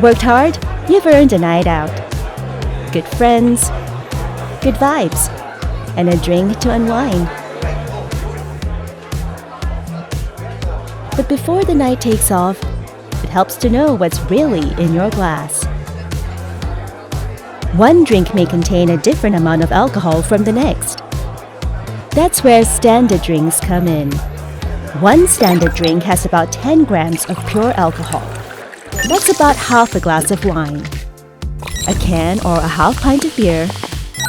Worked hard? You've earned a night out. Good friends, good vibes, and a drink to unwind. But before the night takes off, it helps to know what's really in your glass. One drink may contain a different amount of alcohol from the next. That's where standard drinks come in. One standard drink has about 10 grams of pure alcohol. That's about half a glass of wine, a can or a half pint of beer,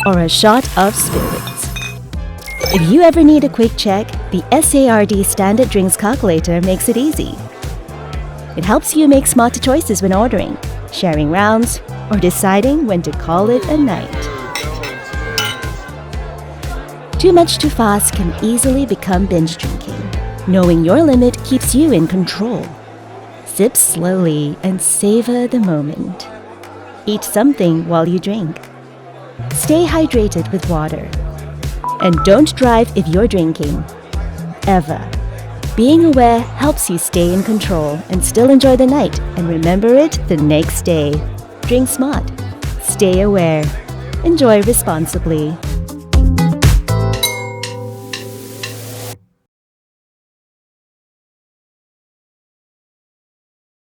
or a shot of spirits. If you ever need a quick check, the SARD Standard Drinks Calculator makes it easy. It helps you make smarter choices when ordering, sharing rounds, or deciding when to call it a night. Too much too fast can easily become binge drinking. Knowing your limit keeps you in control. Sip slowly and savor the moment. Eat something while you drink. Stay hydrated with water. And don't drive if you're drinking. Ever. Being aware helps you stay in control and still enjoy the night and remember it the next day. Drink smart. Stay aware. Enjoy responsibly.